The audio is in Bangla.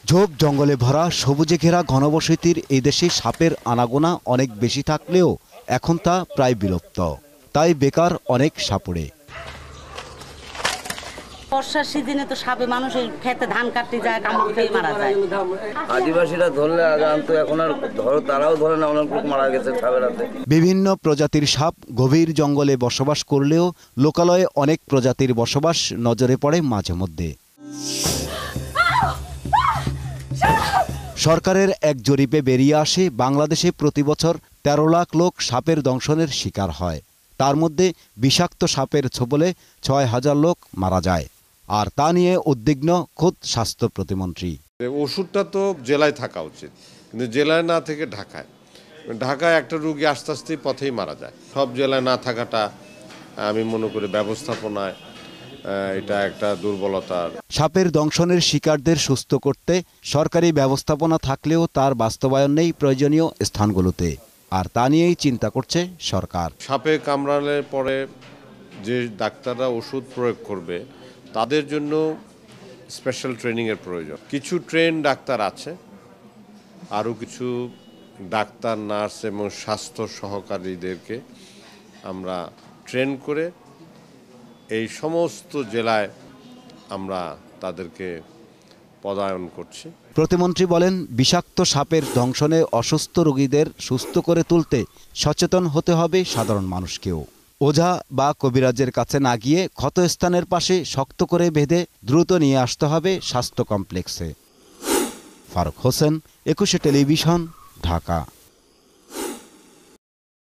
ঝোপ জঙ্গলে ভরা সবুজে ঘেরা ঘনবসতির এই দেশে সাপের আনাগোনা অনেক বেশি থাকলেও এখন তা প্রায় বিলুপ্ত। তাই বেকার অনেক সাপুড়ে। বর্ষার সিজনে তো সাপে মানুষের খেতে ধান কাটতে যায়, কামড় খেয়ে মারা যায়। আদিবাসীরা ধরলে জানতো, এখন আর ধরো তারাও ধরে না, অনেক লোক মারা গেছে সাপের হাতে। বিভিন্ন প্রজাতির সাপ গভীর জঙ্গলে বসবাস করলেও লোকালয়ে অনেক প্রজাতির বসবাস নজরে পড়ে মাঝে মধ্যে। সরকারের এক জরিপে বেরিয়ে আসে বাংলাদেশে প্রতি বছর ১৩ লাখ লোক সাপের দংশনের শিকার হয়। তার মধ্যে বিষাক্ত সাপের ছোবলে ৬,০০০ লোক মারা যায়। আর তা নিয়ে উদ্বিগ্ন খোদ স্বাস্থ্য প্রতিমন্ত্রী। ওষুধটা তো জেলায় থাকা উচিত, কিন্তু জেলায় না থেকে ঢাকায় একটা রোগী আস্তে আস্তে পথেই মারা যায়। সব জেলায় না থাকাটা আমি মনে করি ব্যবস্থাপনায় এটা একটা দুর্বলতা। সাপের দংশনের শিকারদের সুস্থ করতে সরকারি ব্যবস্থাপনা থাকলেও তার বাস্তবায়ন নেই প্রয়োজনীয় স্থানগুলোতে। আর তা নিয়েই চিন্তা করছে সরকার। সাপে কামড়ালে পরে যে ডাক্তাররা ওষুধ প্রয়োগ করবে তাদের জন্য স্পেশাল ট্রেনিংয়ের প্রয়োজন। কিছু ট্রেন ডাক্তার আছে, আরও কিছু ডাক্তার, নার্স এবং স্বাস্থ্য সহকারীদেরকে আমরা ট্রেন করে এই সমস্ত জেলায় আমরা তাদেরকে পদায়ন করছি। প্রতিমন্ত্রী বলেন, বিষাক্ত সাপের দংশনে অসুস্থ রোগীদের সুস্থ করে তুলতে সচেতন হতে হবে সাধারণ মানুষকেও। ওঝা বা কবিরাজের কাছে না গিয়ে ক্ষতস্থানের পাশে শক্ত করে বেঁধে দ্রুত নিয়ে আসতে হবে স্বাস্থ্য কমপ্লেক্সে। ফারুক হোসেন, ২১ টেলিভিশন, ঢাকা।